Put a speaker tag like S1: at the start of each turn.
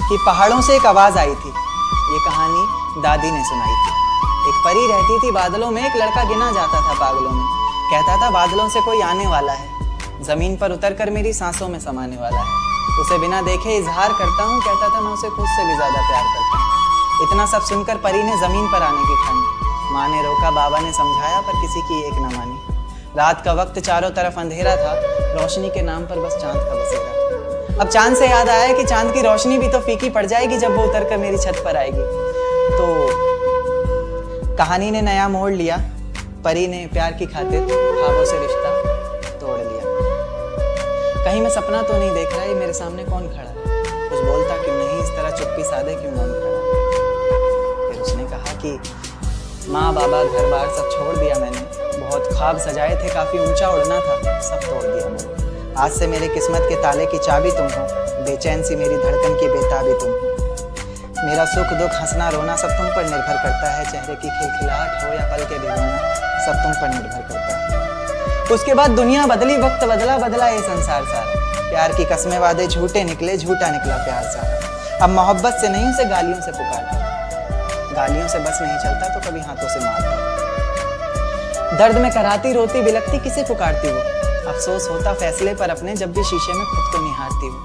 S1: कि पहाड़ों से एक आवाज़ आई थी। ये कहानी दादी ने सुनाई थी। एक परी रहती थी बादलों में, एक लड़का गिना जाता था पागलों में। कहता था बादलों से कोई आने वाला है, ज़मीन पर उतरकर मेरी सांसों में समाने वाला है। उसे बिना देखे इजहार करता हूँ, कहता था मैं उसे खुद से भी ज़्यादा प्यार करता हूँ। इतना सब सुनकर परी ने ज़मीन पर आने की ठानी। माँ ने रोका, बाबा ने समझाया, पर किसी की एक न मानी। रात का वक्त चारों तरफ अंधेरा था, रोशनी के नाम पर बस चांद का बसेरा था। अब चांद से याद आया कि चांद की रोशनी भी तो फीकी पड़ जाएगी जब वो उतरकर मेरी छत पर आएगी। तो कहानी ने नया मोड़ लिया। परी ने प्यार की खातिर ख्वाबों से रिश्ता तोड़ लिया। कहीं मैं सपना तो नहीं देख रहा, ये मेरे सामने कौन खड़ा है? कुछ बोलता क्यों नहीं, इस तरह चुप्पी साधे क्यों मौन खड़ा? फिर उसने कहा कि माँ बाबा घर बार सब छोड़ दिया मैंने, बहुत ख्वाब सजाए थे, काफी ऊंचा उड़ना था, सब तोड़ दिया मैंने। आज से मेरे किस्मत के ताले की चाबी तुम हो, बेचैन सी मेरी धड़कन की बेताबी तुम हो। मेरा सुख दुख हंसना रोना सब तुम पर निर्भर करता है, चेहरे की खिलखिलाहट हो या पल के भिगोना सब तुम पर निर्भर करता है। उसके बाद दुनिया बदली, वक्त बदला, बदला ये संसार सारा। प्यार की कस्में वादे झूठे निकले, झूठा निकला प्यार सारा। अब मोहब्बत से नहीं उसे गालियों से पुकारता, गालियों से बस नहीं चलता तो कभी हाथों से मारता। दर्द में कराती रोती बिलखती किसे पुकारती वो, अफसोस होता फैसले पर अपने जब भी शीशे में खुद को निहारती वो।